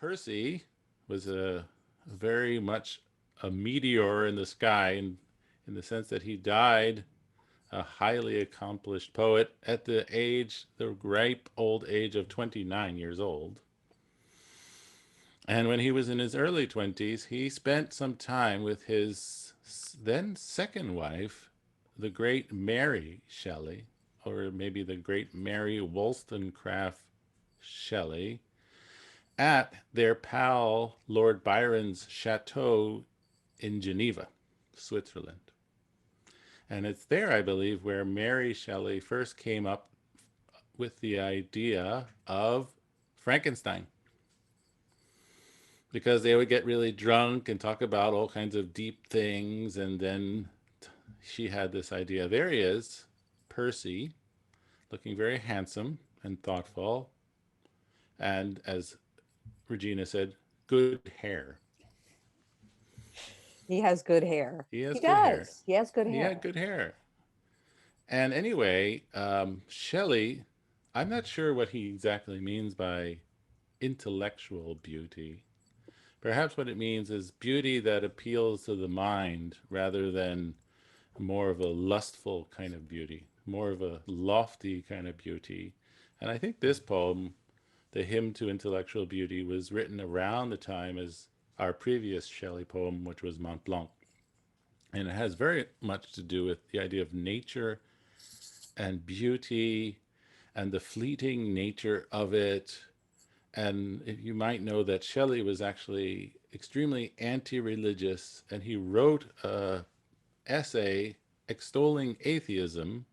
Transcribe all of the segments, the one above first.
Percy was a very much a meteor in the sky, in the sense that he died a highly accomplished poet at the ripe old age of 29 years old. And when he was in his early 20s, he spent some time with his then second wife, the great Mary Shelley, or maybe the great Mary Wollstonecraft Shelley, at their pal Lord Byron's chateau in Geneva, Switzerland. And it's there, I believe, where Mary Shelley first came up with the idea of Frankenstein, because they would get really drunk and talk about all kinds of deep things. And then she had this idea. There he is, Percy, looking very handsome and thoughtful. And as Regina said, good hair. He has good hair. He has He good hair. does. He has good He had hair. good hair. And anyway, Shelley, I'm not sure what he exactly means by intellectual beauty. Perhaps what it means is beauty that appeals to the mind rather than more of a lustful kind of beauty, more of a lofty kind of beauty. And I think this poem, The Hymn to Intellectual Beauty, was written around the time as our previous Shelley poem, which was Mont Blanc. And it has very much to do with the idea of nature and beauty and the fleeting nature of it. And you might know that Shelley was actually extremely anti-religious, and he wrote a essay extolling atheism,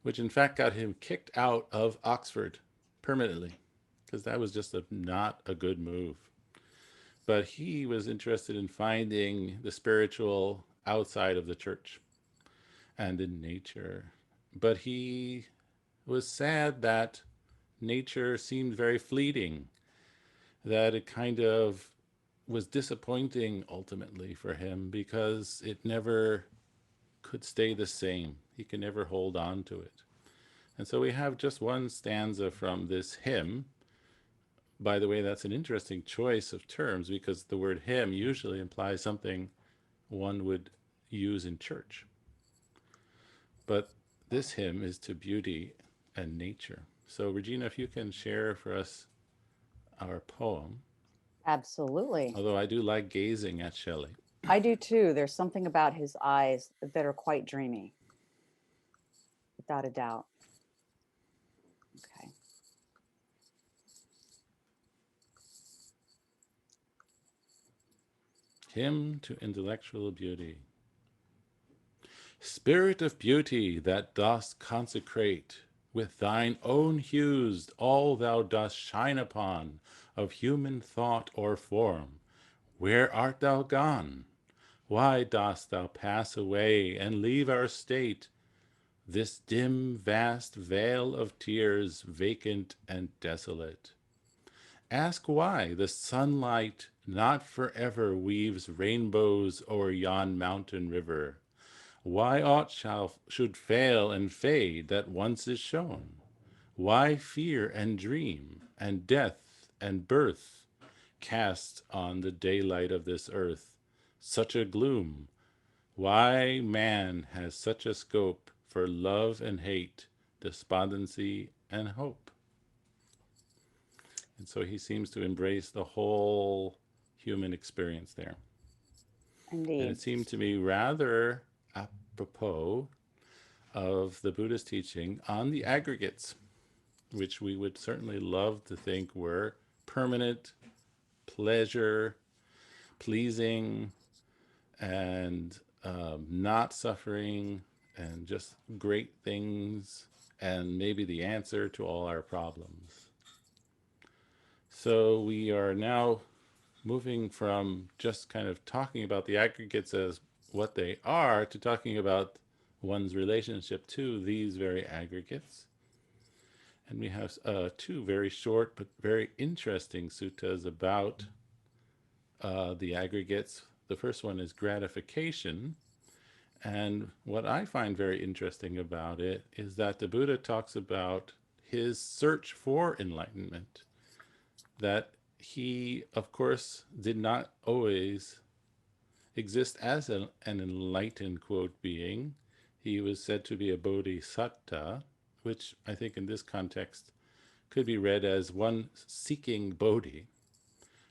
which in fact got him kicked out of Oxford permanently, because that was just not a good move. But he was interested in finding the spiritual outside of the church and in nature. But he was sad that nature seemed very fleeting, that it kind of was disappointing ultimately for him because it never could stay the same. He could never hold on to it. And so we have just one stanza from this hymn. By the way, that's an interesting choice of terms because the word hymn usually implies something one would use in church. But this hymn is to beauty and nature. So, Regina, if you can share for us our poem, Absolutely. although I do like gazing at Shelley. I do too. There's something about his eyes that are quite dreamy, without a doubt. Okay. Hymn to Intellectual Beauty. Spirit of beauty that dost consecrate with thine own hues all thou dost shine upon of human thought or form, where art thou gone? Why dost thou pass away and leave our state, this dim vast vale of tears, vacant and desolate? Ask why the sunlight not forever weaves rainbows o'er yon mountain river, why aught should fail and fade that once is shown? Why fear and dream, and death and birth cast on the daylight of this earth such a gloom? Why man has such a scope for love and hate, despondency and hope? And so he seems to embrace the whole human experience there. And it Indeed. seemed to me rather apropos of the Buddhist teaching on the aggregates, which we would certainly love to think were permanent, pleasure, pleasing, and not suffering, and just great things, and maybe the answer to all our problems. So we are now moving from just kind of talking about the aggregates as what they are to talking about one's relationship to these very aggregates. And we have two very short but very interesting suttas about the aggregates. The first one is gratification. And what I find very interesting about it is that the Buddha talks about his search for enlightenment, that he, of course, did not always exist as an enlightened, quote, being. He was said to be a bodhisattva, which I think in this context could be read as one seeking bodhi,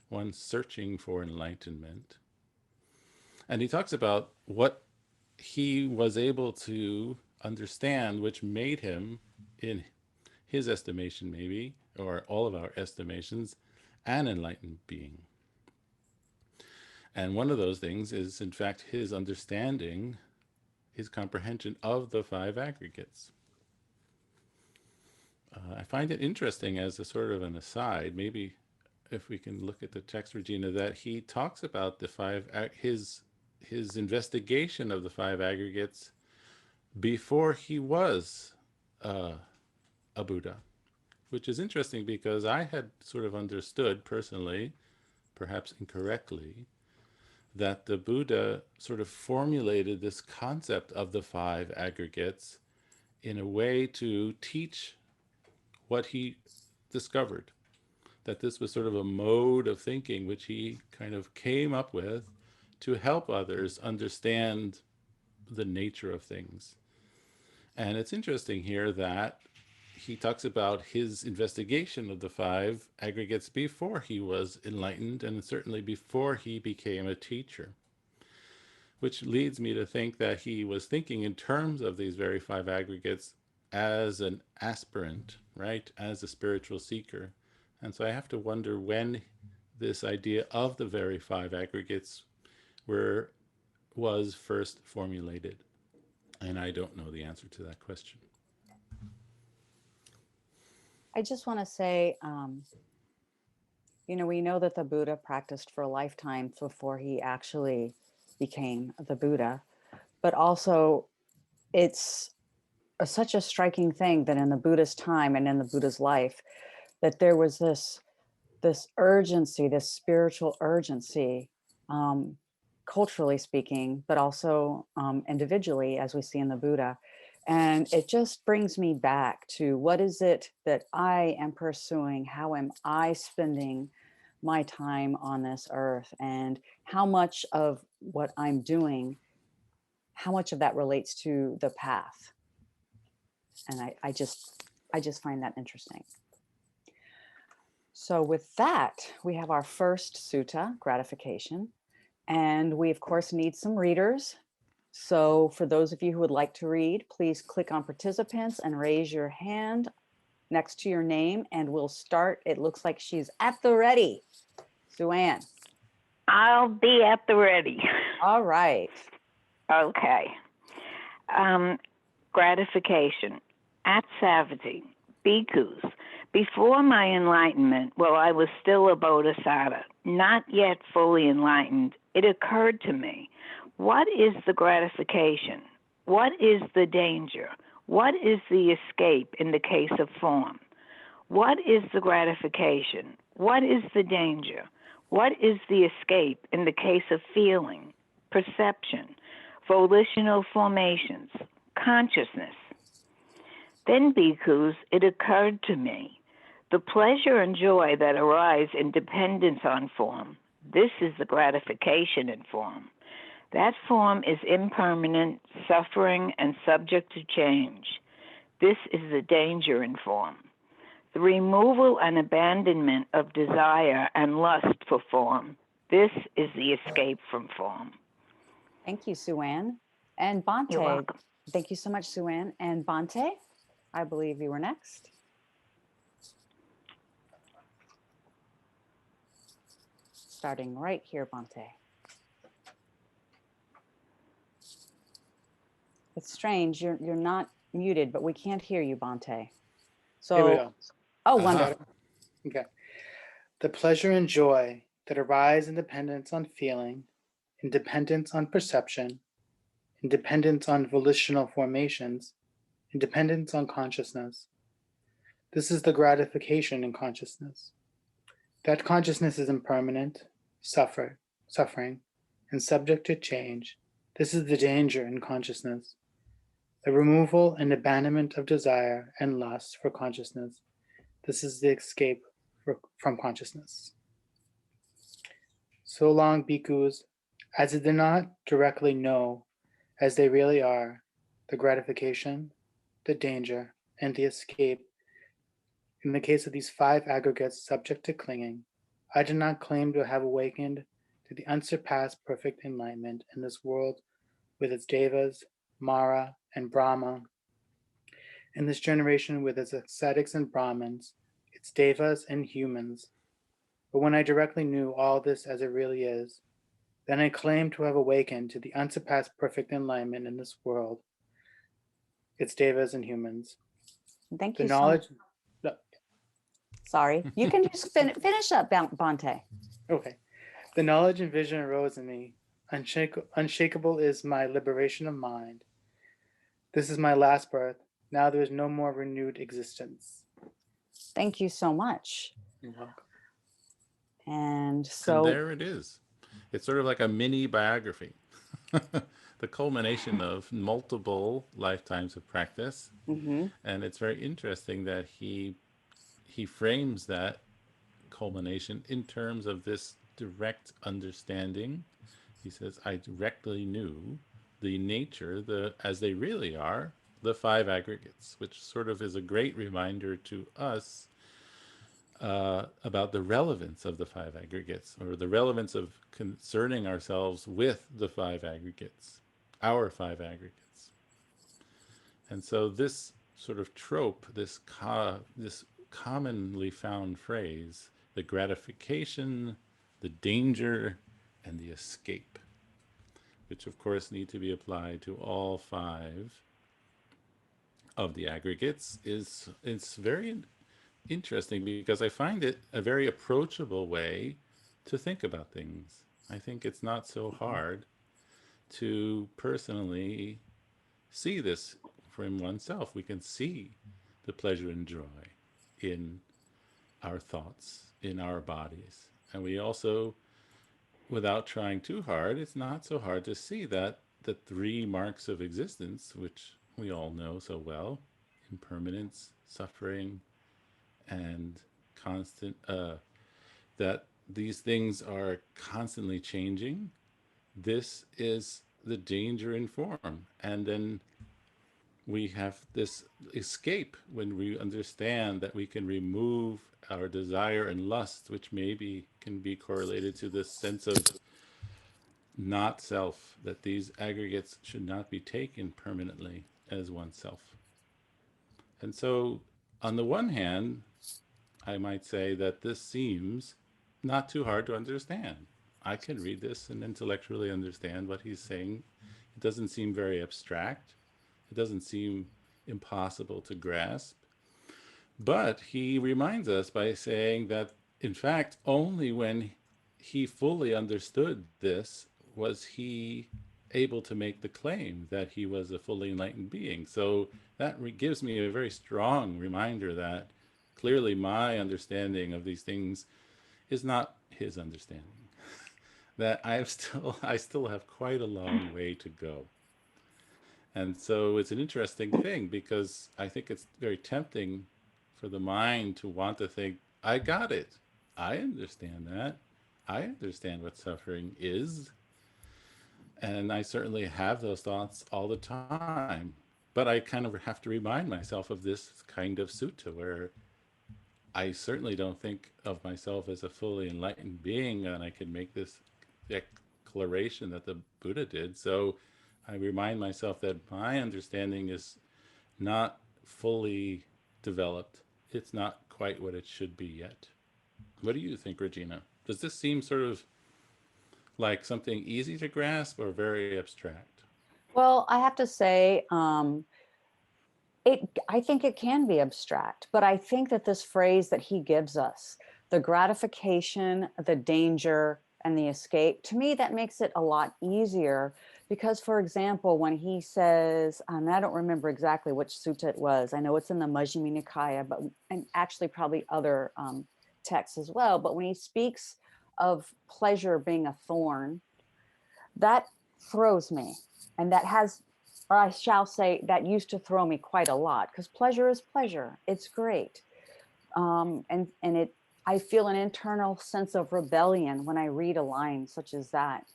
one searching for enlightenment. And he talks about what he was able to understand, which made him, in his estimation, maybe, or all of our estimations, an enlightened being. And one of those things is, in fact, his understanding, his comprehension of the five aggregates. I find it interesting as a sort of an aside, maybe if we can look at the text, Regina, that he talks about the his investigation of the five aggregates before he was uh, a Buddha, which is interesting because I had sort of understood personally, perhaps incorrectly, that the Buddha sort of formulated this concept of the five aggregates in a way to teach what he discovered. That this was sort of a mode of thinking which he kind of came up with to help others understand the nature of things. And it's interesting here that he talks about his investigation of the five aggregates before he was enlightened and certainly before he became a teacher, which leads me to think that he was thinking in terms of these very five aggregates as an aspirant, right? As a spiritual seeker. And so I have to wonder when this idea of the very five aggregates were was first formulated. And I don't know the answer to that question. I just want to say, we know that the Buddha practiced for a lifetime before he actually became the Buddha, but also it's such a striking thing that in the Buddha's time and in the Buddha's life, that there was this urgency, this spiritual urgency, um, culturally speaking, but also individually, as we see in the Buddha. And it just brings me back to what is it that I am pursuing? How am I spending my time on this earth? And how much of what I'm doing, how much of that relates to the path? And I just find that interesting. So with that, we have our first sutta, gratification. And we, of course, need some readers. So for those of you who would like to read, please click on participants and raise your hand next to your name, and we'll start. It looks like she's at the ready. Sue-Ann. I'll be at the ready. All right. Okay. Gratification. At Savati, bhikkhus. Before my enlightenment, while I was still a bodhisattva, not yet fully enlightened, it occurred to me, what is the gratification? What is the danger? What is the escape in the case of form? What is the gratification? What is the danger? What is the escape in the case of feeling, perception, volitional formations, consciousness? Then, bhikkhus, it occurred to me, the pleasure and joy that arise in dependence on form, this is the gratification in form. That form is impermanent, suffering, and subject to change. This is the danger in form. The removal and abandonment of desire and lust for form, this is the escape from form. Thank you, Sue-Ann. And You're Bhante. welcome. Thank you so much, Sue-Ann. And Bhante, I believe you were next. Starting right here, Bhante. It's strange. You're not muted, but we can't hear you, Bhante. So, Here we go. oh, Is that wonderful. better? Okay. The pleasure and joy that arise in dependence on feeling, in dependence on perception, in dependence on volitional formations, in dependence on consciousness. This is the gratification in consciousness. That consciousness is impermanent, suffering, and subject to change. This is the danger in consciousness. The removal and abandonment of desire and lust for consciousness. This is the escape from consciousness. So long, bhikkhus, as they did not directly know, as they really are, the gratification, the danger, and the escape. In the case of these five aggregates subject to clinging, I do not claim to have awakened to the unsurpassed perfect enlightenment in this world with its devas, Mara, and Brahma, in this generation with its ascetics and Brahmins, its devas and humans. But when I directly knew all this as it really is, then I claim to have awakened to the unsurpassed perfect enlightenment in this world, its devas and humans. Thank The you so much. knowledge, no, Sorry. You can just finish up, Bante. okay, the knowledge and vision arose in me. Unshakable is my liberation of mind. This is my last birth. Now there is no more renewed existence. Thank you so much. You're welcome. And And so, there it is. It's sort of like a mini biography, the culmination of multiple lifetimes of practice. mhm. And it's very interesting that he frames that culmination in terms of this direct understanding. He says, I directly knew the nature, as they really are, the five aggregates, which sort of is a great reminder to us about the relevance of the five aggregates, or the relevance of concerning ourselves with the five aggregates, our five aggregates. And so this sort of trope, this commonly found phrase, the gratification, the danger, and the escape, which of course need to be applied to all five of the aggregates, is it's very interesting because I find it a very approachable way to think about things. I think it's not so hard to personally see this from oneself. We can see the pleasure and joy in our thoughts, in our bodies. And we also, without trying too hard, it's not so hard to see that the three marks of existence, which we all know so well, impermanence, suffering, and constant, that these things are constantly changing. This is the danger in form. And then we have this escape when we understand that we can remove our desire and lust, which maybe can be correlated to this sense of not self, that these aggregates should not be taken permanently as oneself. And so, on the one hand, I might say that this seems not too hard to understand. I can read this and intellectually understand what he's saying. It doesn't seem very abstract. It doesn't seem impossible to grasp. But he reminds us by saying that, in fact, only when he fully understood this was he able to make the claim that he was a fully enlightened being. So that gives me a very strong reminder that clearly my understanding of these things is not his understanding. That I still have quite a long way to go. And so it's an interesting thing because I think it's very tempting for the mind to want to think, I got it. I understand that. I understand what suffering is. And I certainly have those thoughts all the time. But I kind of have to remind myself of this kind of sutta where I certainly don't think of myself as a fully enlightened being, and I can make this declaration that the Buddha did. So I remind myself that my understanding is not fully developed. It's not quite what it should be yet. What do you think, Regina? Does this seem sort of like something easy to grasp or very abstract? Well, I have to say, I think it can be abstract, but I think that this phrase that he gives us, the gratification, the danger, and the escape, to me, that makes it a lot easier because, for example, when he says, and I don't remember exactly which sutta it was, I know it's in the Majjhima Nikaya, but and actually probably other texts as well, but when he speaks of pleasure being a thorn, that throws me. And that has, or I shall say, that used to throw me quite a lot because pleasure is pleasure. It's great. And it I feel an internal sense of rebellion when I read a line such as that.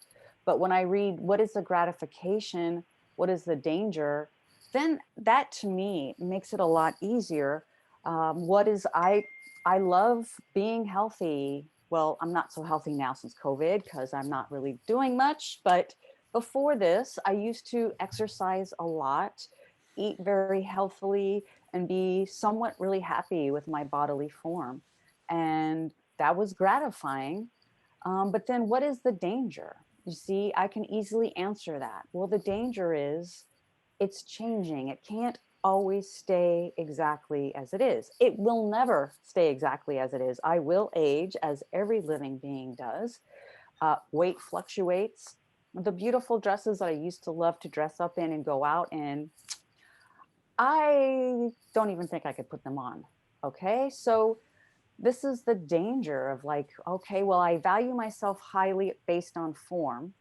But when I read, what is the gratification? What is the danger? Then that to me makes it a lot easier. What is I love being healthy. Well, I'm not so healthy now since COVID because I'm not really doing much. But before this, I used to exercise a lot, eat very healthily, and be somewhat really happy with my bodily form. And that was gratifying. But then what is the danger? You see, I can easily answer that. Well, the danger is it's changing. It can't always stay exactly as it is. It will never stay exactly as it is. I will age, as every living being does. Weight fluctuates. The beautiful dresses that I used to love to dress up in and go out in, I don't even think I could put them on. Okay. So this is the danger of like, okay, well, I value myself highly based on form,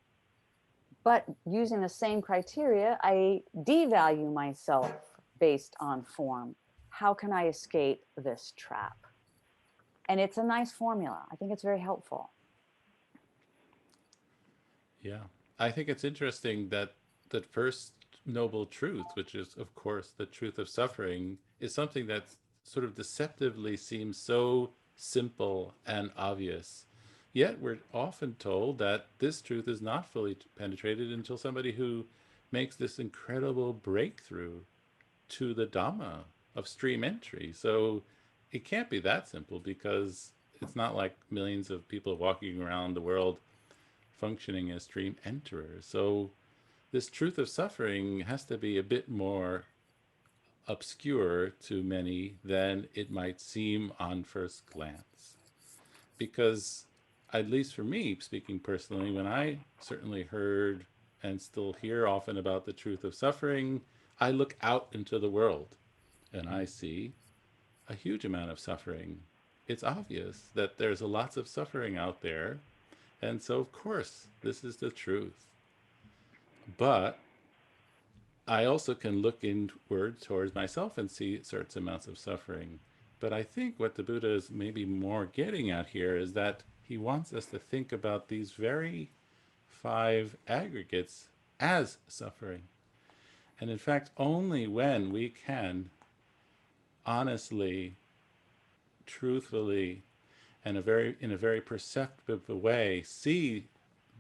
but using the same criteria, I devalue myself based on form. How can I escape this trap? And it's a nice formula. I think it's very helpful. Yeah. I think it's interesting that that first noble truth, which is, of course, the truth of suffering, is something that sort of deceptively seems so simple and obvious. Yet we're often told that this truth is not fully penetrated until somebody who makes this incredible breakthrough to the Dhamma of stream entry. So it can't be that simple because it's not like millions of people walking around the world functioning as stream enterers. So this truth of suffering has to be a bit more obscure to many than it might seem on first glance. Because, at least for me, speaking personally, when I certainly heard and still hear often about the truth of suffering, I look out into the world and I see a huge amount of suffering. It's obvious that there's lots of suffering out there. And so, of course, this is the truth. But I also can look inward towards myself and see certain amounts of suffering. But I think what the Buddha is maybe more getting at here is that he wants us to think about these very five aggregates as suffering. And in fact, only when we can honestly, truthfully, and in a very perceptive way see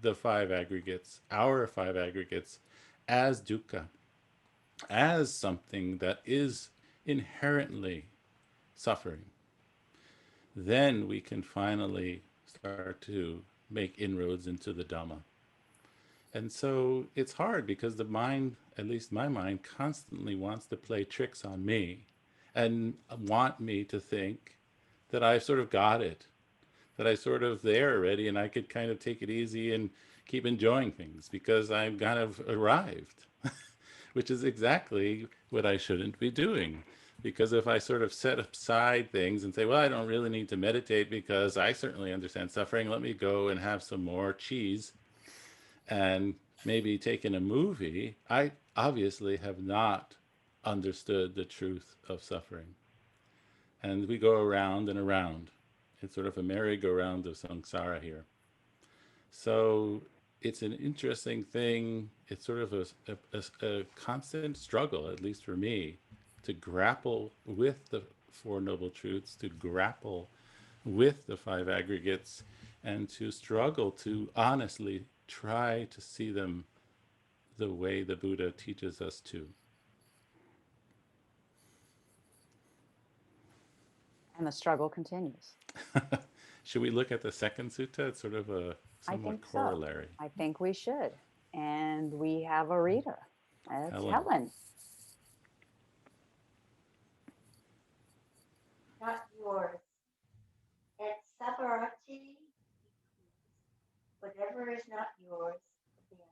the five aggregates, our five aggregates, as dukkha, as something that is inherently suffering, then we can finally start to make inroads into the Dhamma. And so it's hard because the mind, at least my mind, constantly wants to play tricks on me and want me to think that I've sort of got it, that I sort of there already and I could kind of take it easy and keep enjoying things because I've kind of arrived, which is exactly what I shouldn't be doing. Because if I sort of set aside things and say, well, I don't really need to meditate because I certainly understand suffering, let me go and have some more cheese and maybe take in a movie, I obviously have not understood the truth of suffering. And we go around and around. It's sort of a merry-go-round of samsara here. So it's an interesting thing. It's sort of a constant struggle, at least for me, to grapple with the Four Noble Truths, to grapple with the five aggregates, and to struggle to honestly try to see them the way the Buddha teaches us to. And the struggle continues. Should we look at the second sutta? It's sort of a I somewhat think so. corollary. I think we should. And we have a reader. It's Helen. Helen. Not yours. At Sabarati, whatever is not yours, abandon.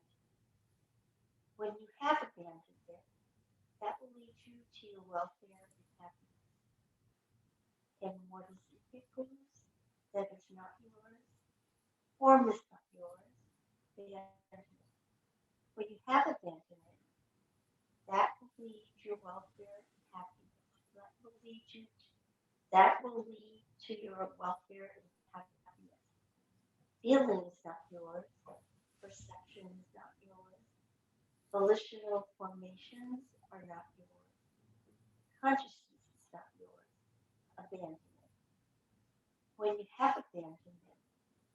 When you have abandoned it, that will lead you to your welfare and happiness. And what is it, bhikkhus, that is not yours? Form is not yours. Abandon it. When you have abandoned it, that will lead to your welfare and happiness. That will lead to your welfare and happiness. Feeling is not yours. Perception is not yours. Volitional formations are not yours. Consciousness is not yours. Abandon it. When you have abandonment,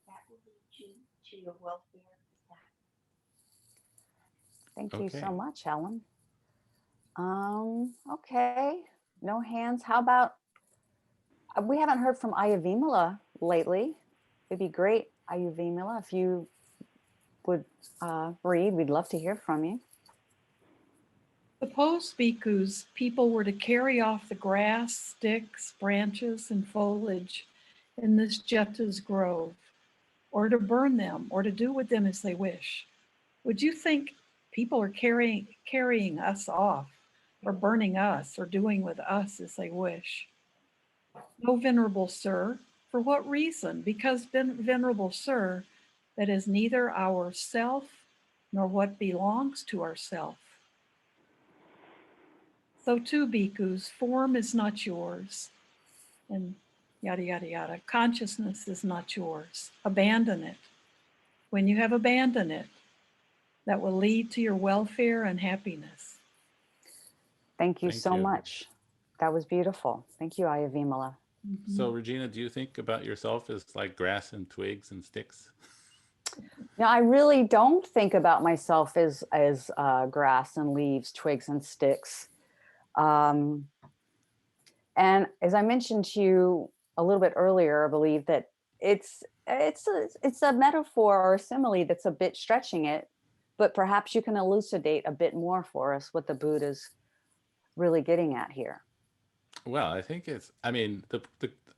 that will lead you to your welfare and happiness. Thank you so Okay. much, Helen. Okay. No hands. How about we haven't heard from Ayurvimala lately. It'd be great, Ayurvimala, if you would read. We'd love to hear from you. Suppose, bhikkhus, people were to carry off the grass, sticks, branches, and foliage in this Jeta's grove, or to burn them, or to do with them as they wish. Would you think people are carrying us off, or burning us, or doing with us as they wish? No, venerable sir. For what reason? Because, venerable sir, that is neither our self nor what belongs to ourself. So too, bhikkhus, form is not yours, and yada, yada, yada. Consciousness is not yours. Abandon it. When you have abandoned it, that will lead to your welfare and happiness. Thank you Thank so you. much. That was beautiful. Thank you, Ayurvimala. So, Regina, do you think about yourself as like grass and twigs and sticks? Now, I really don't think about myself as grass and leaves, twigs and sticks. Um, and as I mentioned to you a little bit earlier, I believe that it's a metaphor or a simile that's a bit stretching it, but perhaps you can elucidate a bit more for us what the Buddha's really getting at here. Well, I think it's, I mean,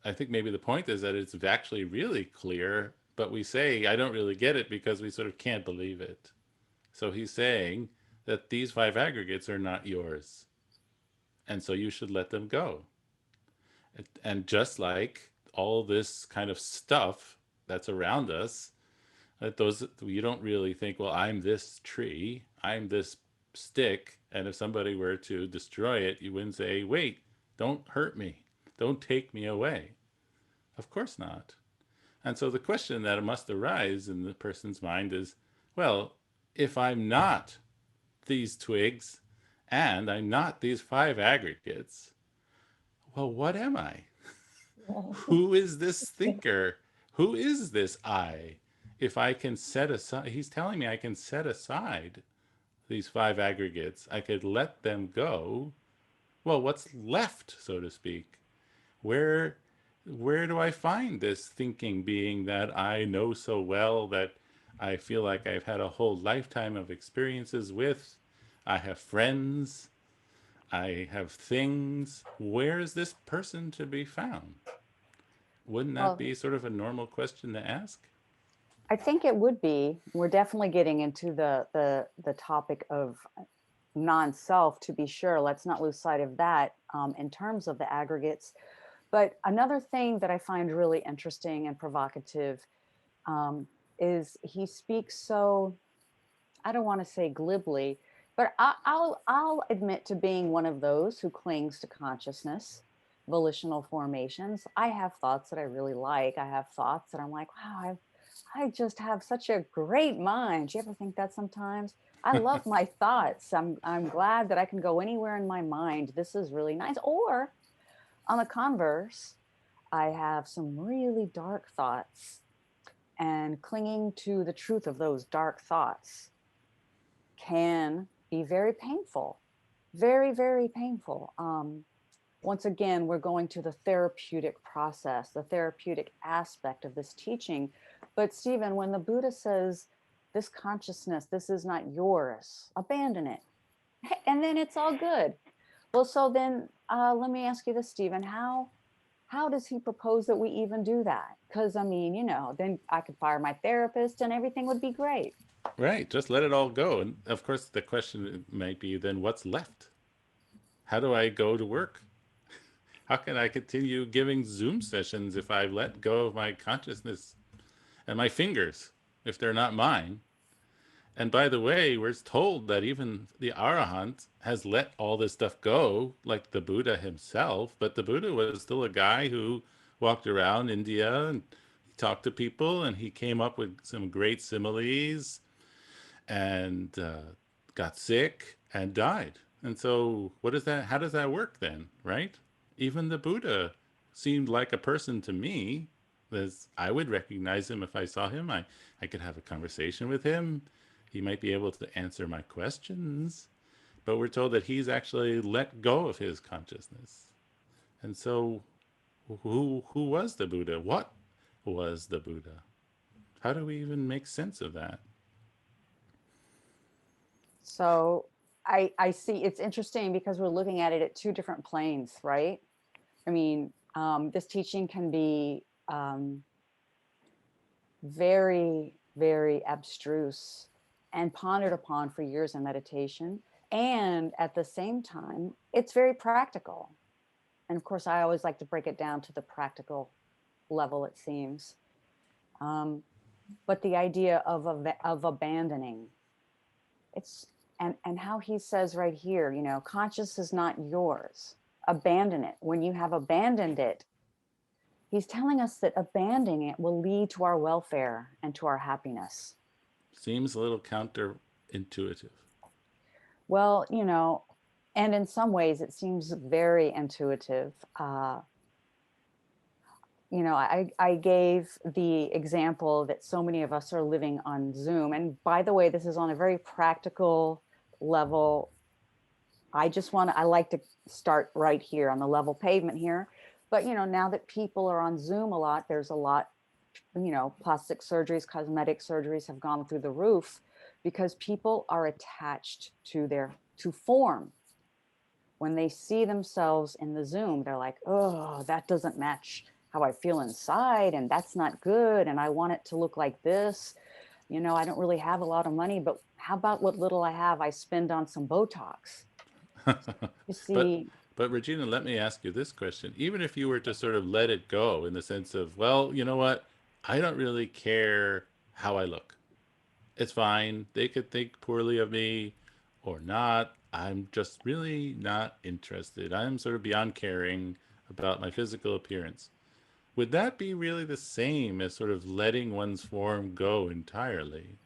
I think maybe the point is that it's actually really clear, but we say, I don't really get it because we sort of can't believe it. So he's saying that these five aggregates are not yours. And so you should let them go. And just like all this kind of stuff that's around us, that those, you don't really think, well, I'm this tree, I'm this stick, and if somebody were to destroy it, you wouldn't say, wait, don't hurt me, don't take me away. Of course not. And so the question that must arise in the person's mind is, well, if I'm not these twigs and I'm not these five aggregates, well, what am I? Who is this thinker? Who is this I? If I can set aside, he's telling me I can set aside these five aggregates, I could let them go. Well, what's left, so to speak? Where where do I find this thinking being that I know so well, that I feel like I've had a whole lifetime of experiences with? I have friends, I have things. Where is this person to be found? Wouldn't that Well, be sort of a normal question to ask? I think it would be. We're definitely getting into the topic of non-self, to be sure. Let's not lose sight of that in terms of the aggregates. But another thing that I find really interesting and provocative is he speaks so, I don't want to say glibly, but I'll admit to being one of those who clings to consciousness, volitional formations. I have thoughts that I really like. I have thoughts that I'm like, wow, I just have such a great mind. Do you ever think that sometimes? I love my thoughts. I'm glad that I can go anywhere in my mind. This is really nice. Or on the converse, I have some really dark thoughts, and clinging to the truth of those dark thoughts can be very painful, very, very painful. Once again, we're going to the therapeutic process, the therapeutic aspect of this teaching. But Stephen, when the Buddha says, this consciousness, this is not yours, abandon it, and then it's all good. Well, so then let me ask you this, Stephen, how does he propose that we even do that? Because I mean, then I could fire my therapist and everything would be great. Right, just let it all go. And of course, the question might be then what's left? How do I go to work? How can I continue giving Zoom sessions if I let go of my consciousness and my fingers, if they're not mine? And by the way, we're told that even the Arahant has let all this stuff go, like the Buddha himself, but the Buddha was still a guy who walked around India and he talked to people, and he came up with some great similes, and got sick and died. And so, what is that? How does that work then, right? Even the Buddha seemed like a person to me. As I would recognize him if I saw him. I could have a conversation with him. He might be able to answer my questions. But we're told that he's actually let go of his consciousness. And so, who was the Buddha? What was the Buddha? How do we even make sense of that? So I see it's interesting because we're looking at it at two different planes, right? I mean, this teaching can be very, very abstruse and pondered upon for years in meditation. And at the same time, it's very practical. And of course, I always like to break it down to the practical level, it seems. Um, but the idea of abandoning, it's and how he says right here, you know, conscious is not yours. Abandon it. When you have abandoned it, he's telling us that abandoning it will lead to our welfare and to our happiness. Seems a little counterintuitive. Well, you know, and in some ways it seems very intuitive. You know, I gave the example that so many of us are living on Zoom. And by the way, this is on a very practical level. I like to start right here on the level pavement here. But, you know, now that people are on Zoom a lot, there's a lot, you know, plastic surgeries, cosmetic surgeries have gone through the roof because people are attached to form. When they see themselves in the Zoom, they're like, oh, that doesn't match how I feel inside, and that's not good, and I want it to look like this. You know, I don't really have a lot of money, but how about what little I have I spend on some Botox? You but see, but Regina, let me ask you this question. Even if you were to sort of let it go in the sense of, well, you know what? I don't really care how I look. It's fine. They could think poorly of me or not. I'm just really not interested. I'm sort of beyond caring about my physical appearance. Would that be really the same as sort of letting one's form go entirely?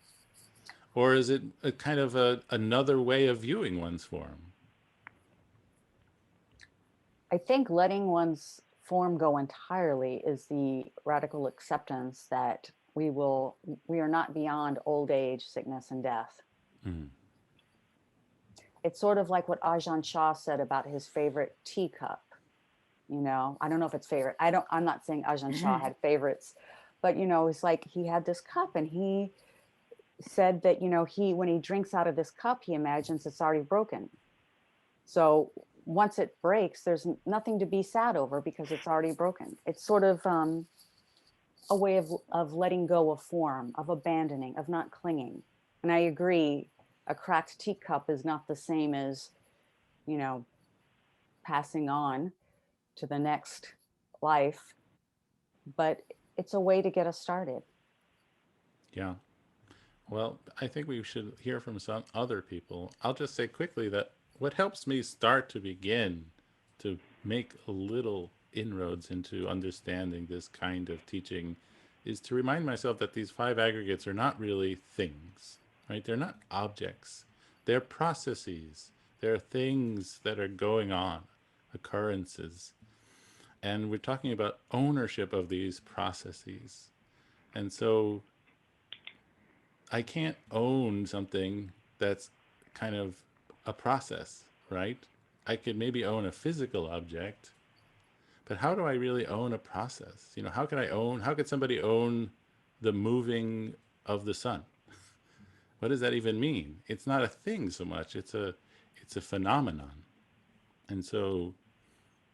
Or is it a kind of another way of viewing one's form? I think letting one's form go entirely is the radical acceptance that we are not beyond old age, sickness, and death. Mm. It's sort of like what Ajahn Chah said about his favorite teacup. You know, I don't know if it's favorite. I'm not saying Ajahn Chah had favorites, but you know, it's like he had this cup and he said that, you know, when he drinks out of this cup, he imagines it's already broken. So once it breaks, there's nothing to be sad over because it's already broken. It's sort of a way of letting go of form, of abandoning, of not clinging. And I agree, a cracked teacup is not the same as, you know, passing on to the next life, but it's a way to get us started. Yeah. Well, I think we should hear from some other people. I'll just say quickly that what helps me start to begin to make a little inroads into understanding this kind of teaching is to remind myself that these five aggregates are not really things, right? They're not objects. They're processes. They're things that are going on, occurrences. And we're talking about ownership of these processes. And so I can't own something that's kind of a process, right? I could maybe own a physical object, but how do I really own a process? You know, how could somebody own the moving of the sun? What does that even mean? It's not a thing so much. It's a phenomenon. And so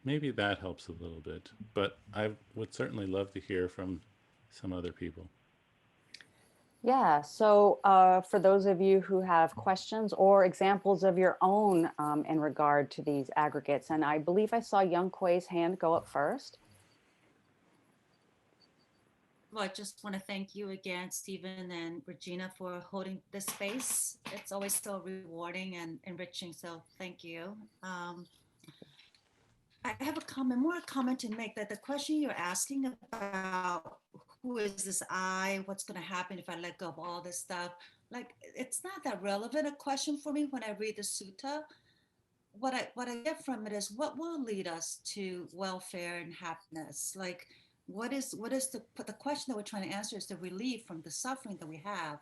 maybe that helps a little bit, but I would certainly love to hear from some other people. Yeah. So, for those of you who have questions or examples of your own in regard to these aggregates, and I believe I saw Young Kui's hand go up first. Well, I just want to thank you again, Stephen and Regina, for holding this space. It's always so rewarding and enriching. So thank you. I have a comment, more a comment to make, that the question you're asking about who is this I, what's going to happen if I let go of all this stuff, like it's not that relevant a question for me when I read the sutta. What I get from it is what will lead us to welfare and happiness. Like what is the question that we're trying to answer is the relief from the suffering that we have.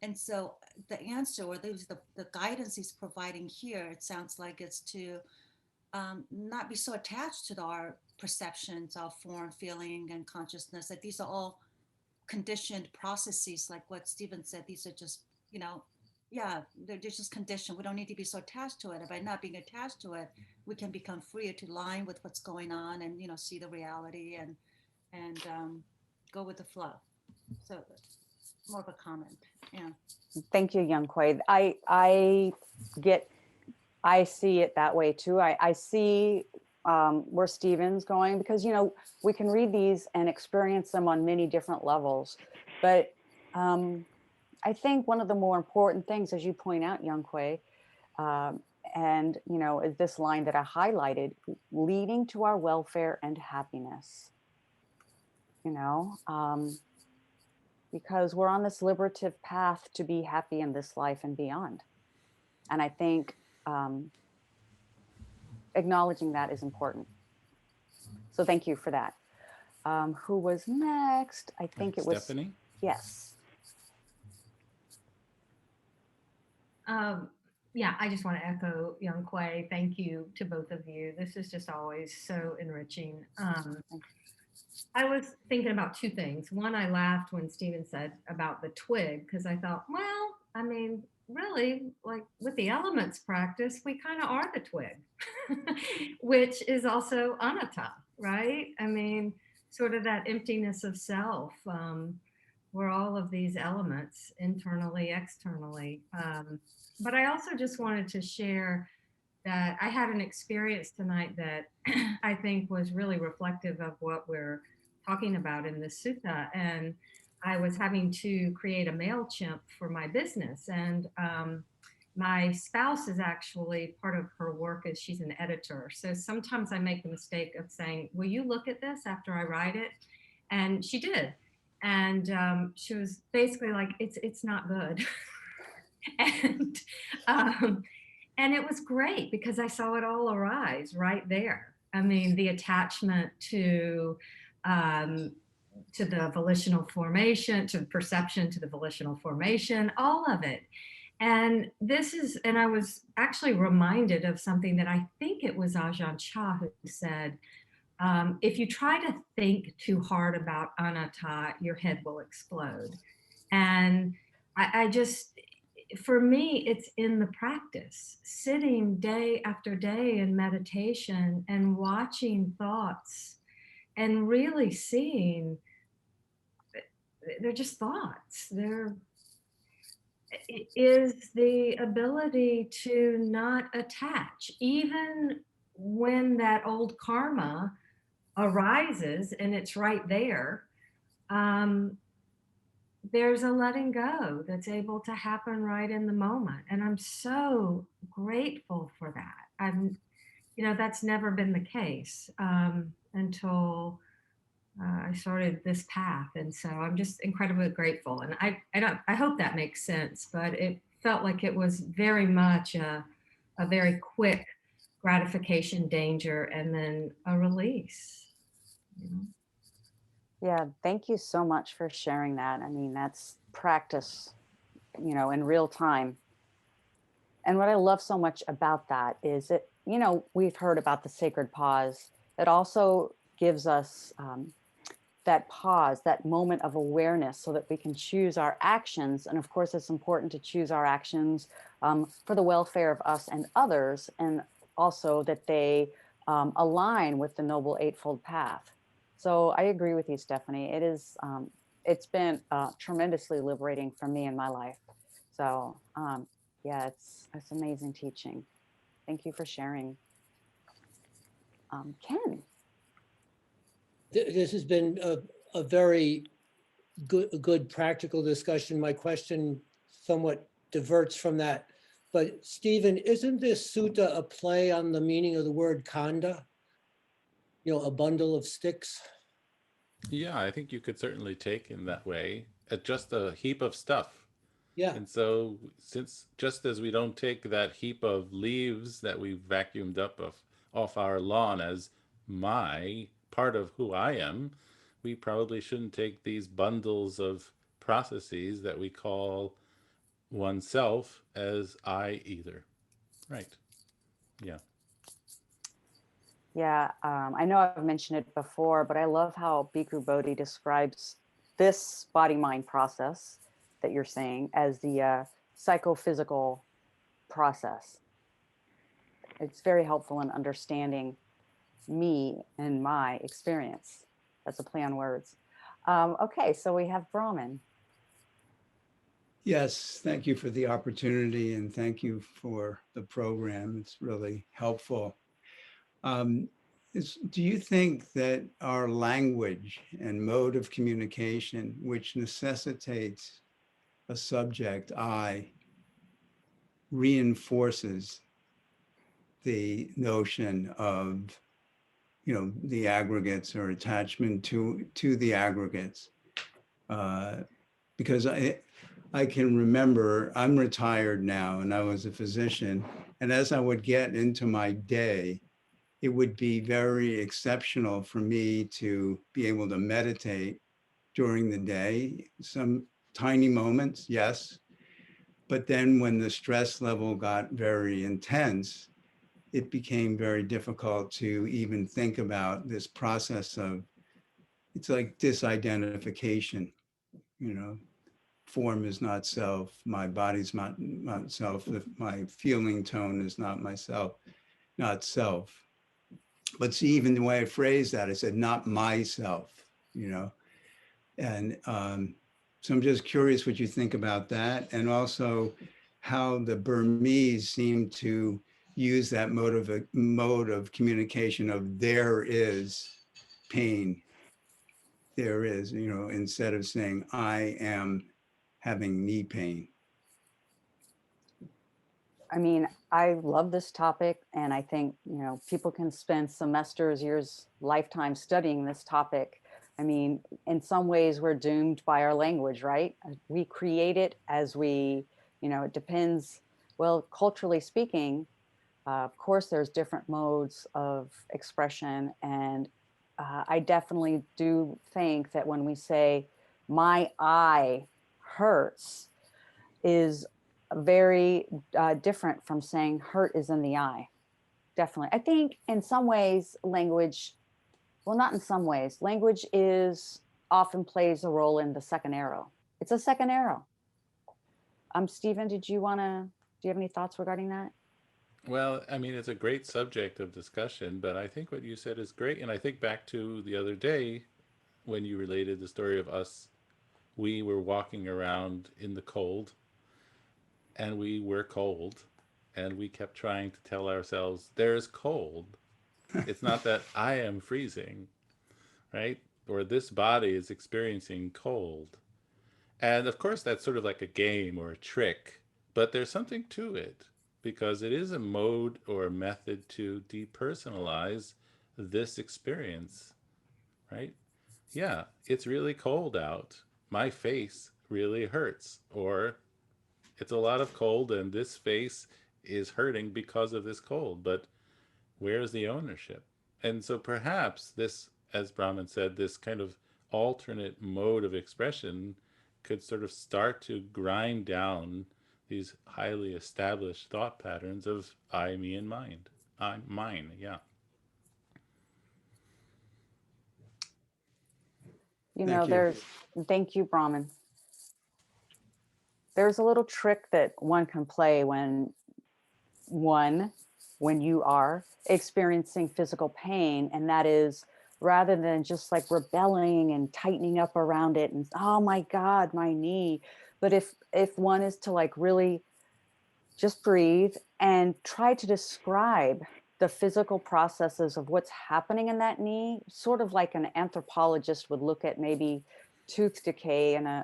And so the answer, or the guidance he's providing here, it sounds like it's to not be so attached to our perceptions of form, feeling, and consciousness, that these are all conditioned processes. Like what Stephen said, these are just, yeah, they're just conditioned. We don't need to be so attached to it. And by not being attached to it, we can become freer to line with what's going on, and see the reality, and go with the flow. So more of a comment. Yeah. Thank you, Young Kwei. I see it that way too. I see where Stephen's going, because we can read these and experience them on many different levels. But I think one of the more important things, as you point out, Young Kwei, and is this line that I highlighted, leading to our welfare and happiness. Because we're on this liberative path to be happy in this life and beyond. And I think acknowledging that is important. So thank you for that. Who was next? I think it was Stephanie. Yes. Yeah, I just want to echo Young Kwei. Thank you to both of you. This is just always so enriching. I was thinking about two things. One, I laughed when Stephen said about the twig, because I thought, well, I mean, really, like with the elements practice, we kind of are the twig, which is also anatta, right? I mean, sort of that emptiness of self. We're all of these elements, internally, externally. But I also just wanted to share that I had an experience tonight that I think was really reflective of what we're talking about in this sutta. And I was having to create a MailChimp for my business. And my spouse is actually, part of her work is she's an editor. So sometimes I make the mistake of saying, will you look at this after I write it? And she did. And she was basically like, it's not good. And it was great because I saw it all arise right there. I mean, the attachment to the volitional formation, to perception, to the volitional formation, all of it. And I was actually reminded of something that I think it was Ajahn Chah who said, if you try to think too hard about anatta, your head will explode. And I just, for me, it's in the practice, sitting day after day in meditation and watching thoughts and really seeing they're just thoughts. It is the ability to not attach, even when that old karma arises and it's right there. There's a letting go that's able to happen right in the moment. And I'm so grateful for that. That's never been the case until I started this path. And so I'm just incredibly grateful. And I hope that makes sense, but it felt like it was very much a very quick gratification, danger, and then a release. Yeah, thank you so much for sharing that. I mean, that's practice, in real time. And what I love so much about that is we've heard about the sacred pause. It also gives us that pause, that moment of awareness, so that we can choose our actions. And of course, it's important to choose our actions for the welfare of us and others, and also that they align with the Noble Eightfold Path. So I agree with you, Stephanie. It's been tremendously liberating for me in my life. So yeah, it's amazing teaching. Thank you for sharing. Ken. This has been a very good practical discussion. My question somewhat diverts from that. But Stephen, isn't this sutta a play on the meaning of the word khandha? a bundle of sticks. Yeah, I think you could certainly take in that way, just a heap of stuff. Yeah. And so, since just as we don't take that heap of leaves that we vacuumed up off our lawn as my part of who I am, we probably shouldn't take these bundles of processes that we call oneself as I either. Right. Yeah. Yeah, I know I've mentioned it before, but I love how Bhikkhu Bodhi describes this body-mind process that you're saying as the psychophysical process. It's very helpful in understanding me and my experience. That's a play on words. Okay, so we have Brahman. Yes, thank you for the opportunity and thank you for the program. It's really helpful. Um, do you think that our language and mode of communication, which necessitates a subject, I, reinforces the notion of, the aggregates or attachment to the aggregates? Because I can remember, I'm retired now and I was a physician, and as I would get into my day, it would be very exceptional for me to be able to meditate during the day. Some tiny moments, yes. But then when the stress level got very intense, it became very difficult to even think about this process of, it's like disidentification, you know, form is not self, my body's not self, my feeling tone is not myself, not self. But see, even the way I phrased that, I said, not myself, and so I'm just curious what you think about that, and also how the Burmese seem to use that mode of communication of there is pain, there is, instead of saying I am having knee pain. I mean, I love this topic, and I think, people can spend semesters, years, lifetime studying this topic. I mean, in some ways, we're doomed by our language, right? We create it as we, it depends. Well, culturally speaking, of course, there's different modes of expression. And I definitely do think that when we say, my eye hurts, is very different from saying hurt is in the eye. Definitely. I think in some ways, language, well, not in some ways, language often plays a role in the second arrow. It's a second arrow. Stephen, do you have any thoughts regarding that? Well, I mean, it's a great subject of discussion, but I think what you said is great. And I think back to the other day when you related the story of us, we were walking around in the cold and we were cold and we kept trying to tell ourselves, there's cold. It's not that I am freezing, right? Or this body is experiencing cold. And of course, that's sort of like a game or a trick, but there's something to it because it is a mode or a method to depersonalize this experience, right? Yeah, it's really cold out. My face really hurts. Or it's a lot of cold and this face is hurting because of this cold. But where's the ownership? And so perhaps this, as Brahman said, this kind of alternate mode of expression could sort of start to grind down these highly established thought patterns of I, me, and mind. I, mine, yeah. Thank you. Thank you, Brahman. There's a little trick that one can play when you are experiencing physical pain, and that is, rather than just like rebelling and tightening up around it and, oh my God, my knee, but if one is to like really just breathe and try to describe the physical processes of what's happening in that knee, sort of like an anthropologist would look at maybe tooth decay in a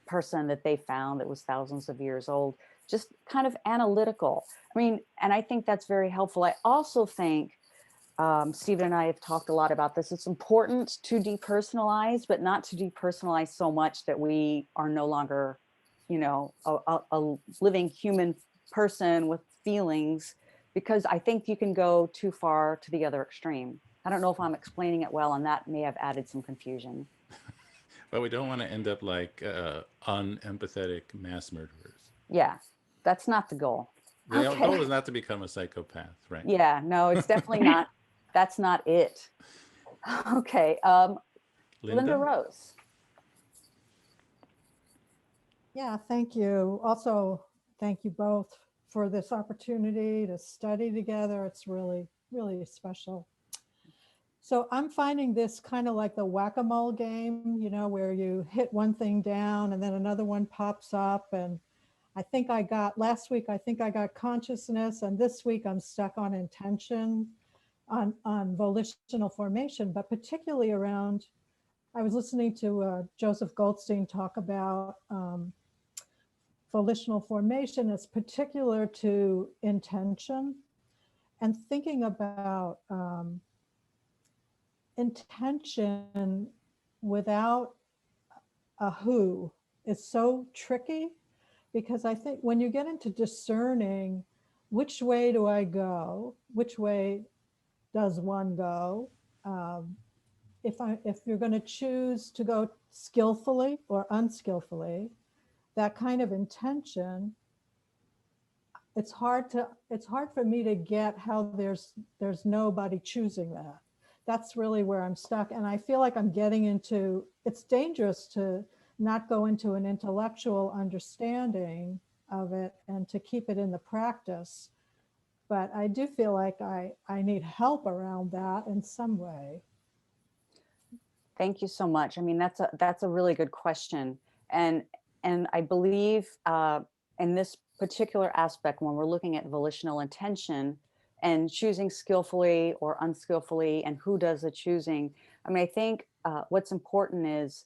person that they found that was thousands of years old, just kind of analytical. I mean, and I think that's very helpful. I also think Stephen and I have talked a lot about this. It's important to depersonalize, but not to depersonalize so much that we are no longer, a living human person with feelings, because I think you can go too far to the other extreme. I don't know if I'm explaining it well, and that may have added some confusion. But we don't want to end up like unempathetic mass murderers. Yeah, that's not the goal. The Okay. goal is not to become a psychopath, right? Yeah, no, it's definitely not. That's not it. Okay. Linda Linda? Rose. Yeah, thank you. Also, thank you both for this opportunity to study together. It's really, really special. So I'm finding this kind of like the whack-a-mole game, where you hit one thing down and then another one pops up. And last week, I think I got consciousness, and this week I'm stuck on intention, on volitional formation, but particularly around, I was listening to Joseph Goldstein talk about volitional formation as particular to intention, and thinking about intention without a who is so tricky, because I think when you get into discerning which way do I go, which way does one go, if you're going to choose to go skillfully or unskillfully, that kind of intention, it's hard for me to get how there's nobody choosing that. That's really where I'm stuck, and I feel like I'm getting into, it's dangerous to not go into an intellectual understanding of it and to keep it in the practice. But I do feel like I need help around that in some way. Thank you so much. I mean, that's a really good question, and I believe in this particular aspect, when we're looking at volitional intention and choosing skillfully or unskillfully, and who does the choosing. I mean, I think what's important is,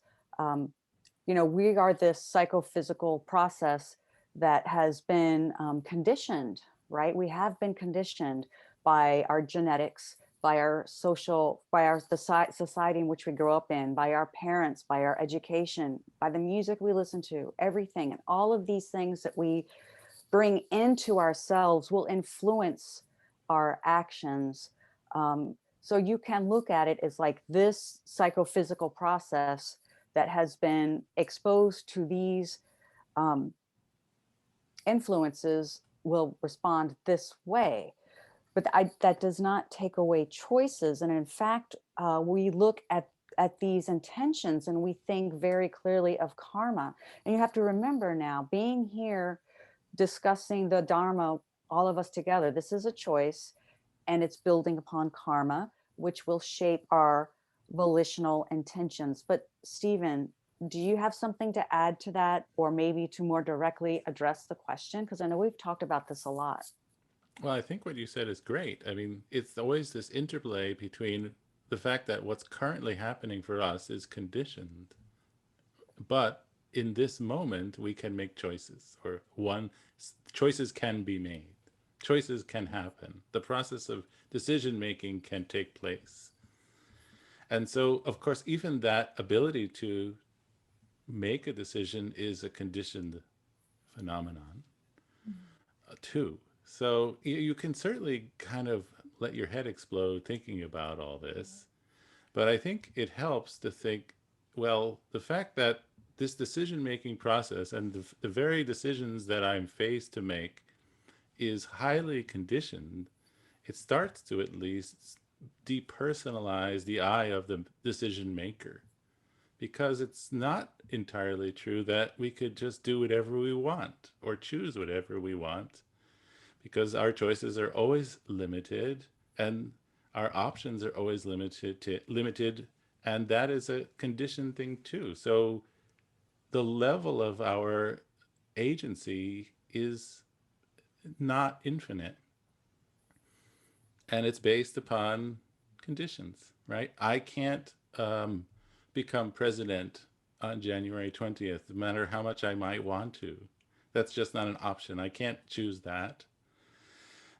we are this psychophysical process that has been conditioned, right? We have been conditioned by our genetics, by our social, by our society in which we grow up in, by our parents, by our education, by the music we listen to, everything. And all of these things that we bring into ourselves will influence our actions. So you can look at it as like this psychophysical process that has been exposed to these influences will respond this way. But that does not take away choices. And in fact, we look at these intentions and we think very clearly of karma. And you have to remember now, being here discussing the Dharma, all of us together, this is a choice, and it's building upon karma, which will shape our volitional intentions. But Stephen, do you have something to add to that, or maybe to more directly address the question? Because I know we've talked about this a lot. Well, I think what you said is great. I mean, it's always this interplay between the fact that what's currently happening for us is conditioned, but in this moment we can make choices, or choices can be made. Choices can happen. The process of decision making can take place. And so, of course, even that ability to make a decision is a conditioned phenomenon, too. So you can certainly kind of let your head explode thinking about all this. But I think it helps to think, well, the fact that this decision making process and the very decisions that I'm faced to make is highly conditioned, it starts to at least depersonalize the I of the decision maker. Because it's not entirely true that we could just do whatever we want or choose whatever we want, because our choices are always limited and our options are always limited, and that is a conditioned thing too. So the level of our agency is not infinite, and it's based upon conditions, right? I can't become president on January 20th, no matter how much I might want to. That's just not an option. I can't choose that.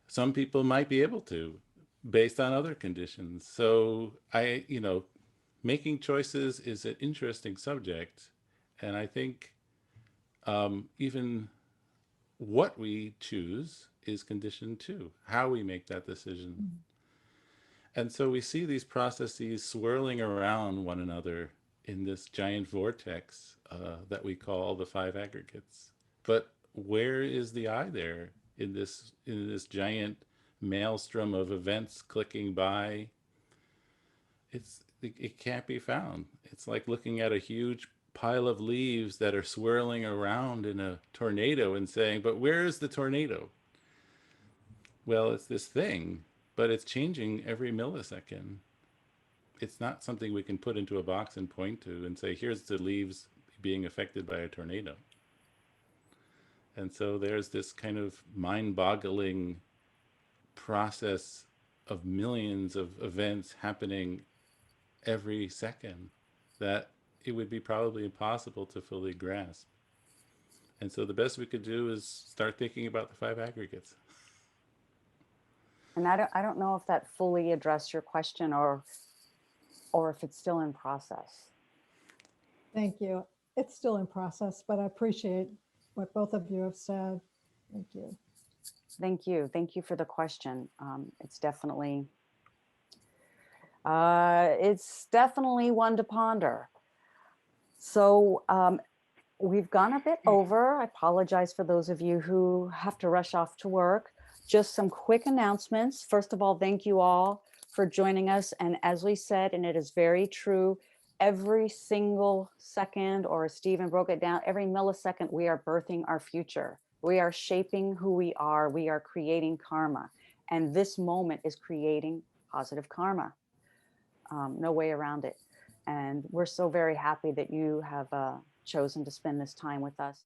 Some people might be able to, based on other conditions. So making choices is an interesting subject. And I think even what we choose is conditioned too, how we make that decision. And so we see these processes swirling around one another in this giant vortex that we call the five aggregates. But where is the I there in this giant maelstrom of events clicking by? It can't be found. It's like looking at a huge pile of leaves that are swirling around in a tornado and saying, but where is the tornado? Well, it's this thing, but it's changing every millisecond. It's not something we can put into a box and point to and say, here's the leaves being affected by a tornado. And so there's this kind of mind-boggling process of millions of events happening every second that it would be probably impossible to fully grasp. And so the best we could do is start thinking about the five aggregates. And I don't know if that fully addressed your question or if it's still in process. Thank you. It's still in process, but I appreciate what both of you have said. Thank you. Thank you. Thank you for the question. It's definitely one to ponder. So we've gone a bit over. I apologize for those of you who have to rush off to work. Just some quick announcements. First of all, thank you all for joining us. And as we said, and it is very true, every single second, or as Stephen broke it down, every millisecond, we are birthing our future. We are shaping who we are. We are creating karma. And this moment is creating positive karma. No way around it. And we're so very happy that you have chosen to spend this time with us.